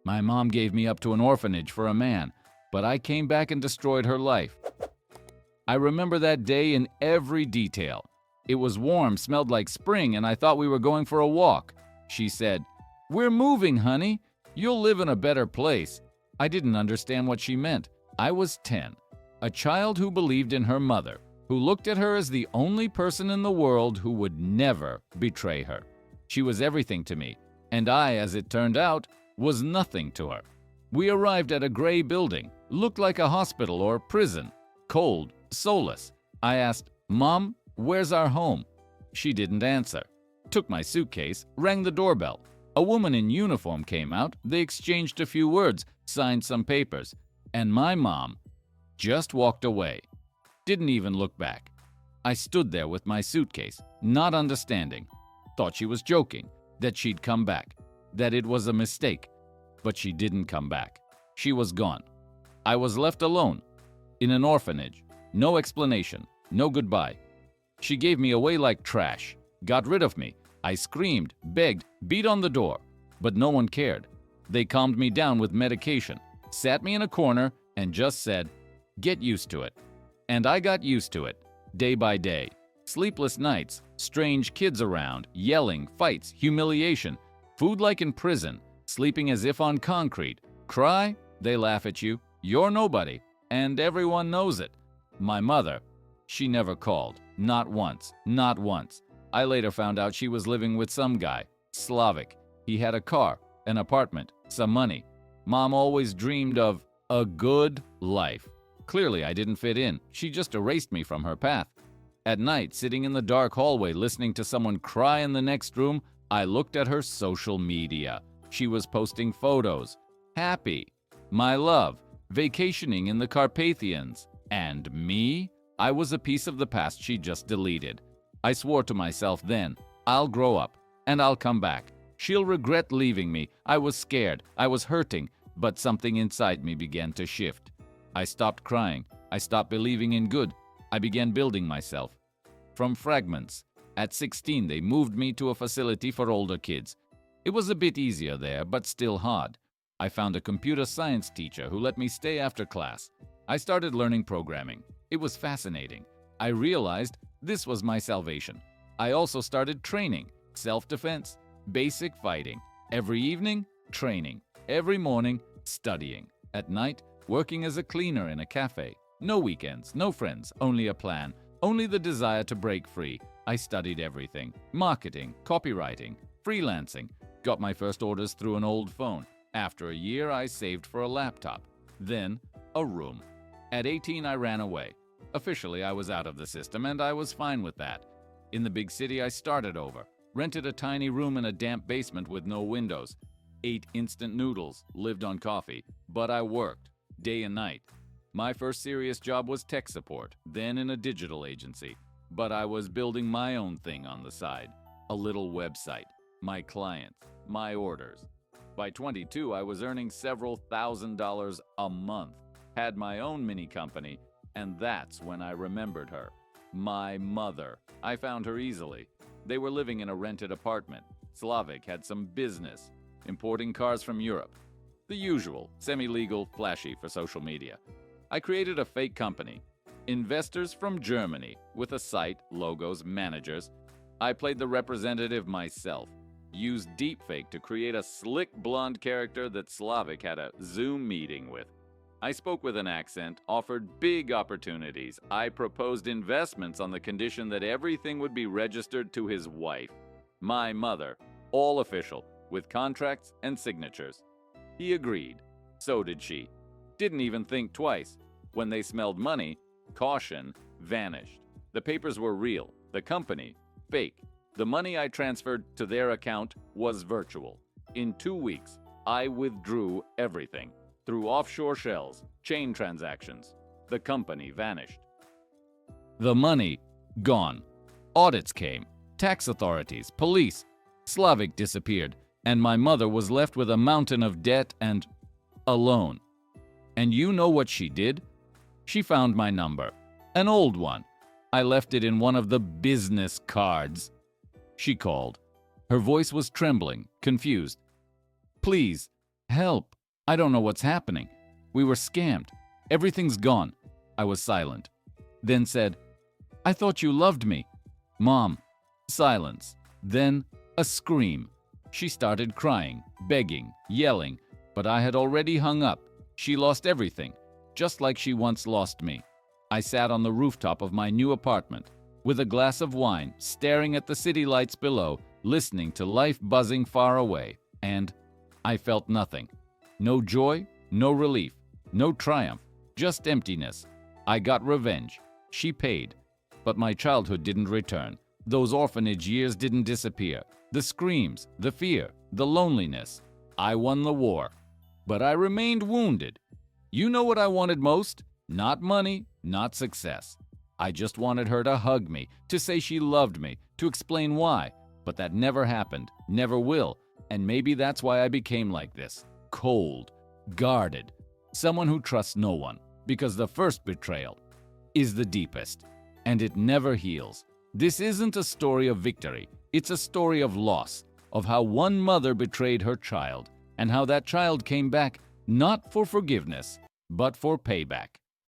My mom gave me up to an orphanage for a man, but I came back and destroyed her life. I remember that day in every detail. It was warm, smelled like spring, and I thought we were going for a walk. She said, "We're moving, honey. You'll live in a better place." I didn't understand what she meant. I was 10, a child who believed in her mother, who looked at her as the only person in the world who would never betray her. She was everything to me, and I, as it turned out, was nothing to her. We arrived at a gray building, looked like a hospital or prison, cold, soulless. I asked, "Mom, where's our home?" She didn't answer. Took my suitcase, rang the doorbell. A woman in uniform came out, they exchanged a few words, signed some papers, and my mom just walked away. Didn't even look back. I stood there with my suitcase, not understanding. Thought she was joking, that she'd come back, that it was a mistake. But she didn't come back. She was gone. I was left alone, in an orphanage. No explanation, no goodbye. She gave me away like trash, got rid of me. I screamed, begged, beat on the door, but no one cared. They calmed me down with medication, sat me in a corner, and just said, "Get used to it." And I got used to it, day by day. Sleepless nights, strange kids around, yelling, fights, humiliation, food like in prison, sleeping as if on concrete. Cry, they laugh at you, you're nobody, and everyone knows it. My mother, she never called, not once, not once. I later found out she was living with some guy, Slavic. He had a car, an apartment, some money. Mom always dreamed of a good life. Clearly, I didn't fit in. She just erased me from her path. At night, sitting in the dark hallway listening to someone cry in the next room, I looked at her social media. She was posting photos. Happy. My love. Vacationing in the Carpathians. And me? I was a piece of the past she just deleted. I swore to myself then, I'll grow up, and I'll come back. She'll regret leaving me. I was scared. I was hurting. But something inside me began to shift. I stopped crying. I stopped believing in good. I began building myself. From fragments. At 16, they moved me to a facility for older kids. It was a bit easier there, but still hard. I found a computer science teacher who let me stay after class. I started learning programming. It was fascinating. I realized this was my salvation. I also started training, self-defense, basic fighting. Every evening, training. Every morning, studying. At night, working as a cleaner in a cafe. No weekends, no friends, only a plan, only the desire to break free. I studied everything. Marketing, copywriting, freelancing. Got my first orders through an old phone. After a year, I saved for a laptop. Then, a room. At 18, I ran away. Officially, I was out of the system, and I was fine with that. In the big city, I started over. Rented a tiny room in a damp basement with no windows. Ate instant noodles, lived on coffee. But I worked, day and night. My first serious job was tech support, then in a digital agency. But I was building my own thing on the side. A little website. My clients. My orders. By 22, I was earning several $1,000s a month. Had my own mini company. And that's when I remembered her. My mother. I found her easily. They were living in a rented apartment. Slavic had some business, importing cars from Europe. The usual, semi-legal, flashy for social media. I created a fake company. Investors from Germany, with a site, logos, managers. I played the representative myself. Used deepfake to create a slick blonde character that Slavic had a Zoom meeting with. I spoke with an accent, offered big opportunities. I proposed investments on the condition that everything would be registered to his wife, my mother, all official, with contracts and signatures. He agreed. So did she. Didn't even think twice. When they smelled money, caution vanished. The papers were real. The company, fake. The money I transferred to their account was virtual. In 2 weeks, I withdrew everything. Through offshore shells, chain transactions. The company vanished. The money, gone. Audits came. Tax authorities, police. Slavic disappeared, and my mother was left with a mountain of debt and alone. And you know what she did? She found my number. An old one. I left it in one of the business cards. She called. Her voice was trembling, confused. "Please, help. I don't know what's happening. We were scammed. Everything's gone." I was silent. Then said, "I thought you loved me." "Mom." Silence. Then a scream. She started crying, begging, yelling, but I had already hung up. She lost everything, just like she once lost me. I sat on the rooftop of my new apartment, with a glass of wine, staring at the city lights below, listening to life buzzing far away, and I felt nothing. No joy, no relief, no triumph, just emptiness. I got revenge. She paid. But my childhood didn't return. Those orphanage years didn't disappear. The screams, the fear, the loneliness. I won the war. But I remained wounded. You know what I wanted most? Not money, not success. I just wanted her to hug me, to say she loved me, to explain why. But that never happened, never will. And maybe that's why I became like this. Cold, guarded. Someone who trusts no one. Because the first betrayal is the deepest. And it never heals. This isn't a story of victory. It's a story of loss, of how one mother betrayed her child, and how that child came back not for forgiveness, but for payback.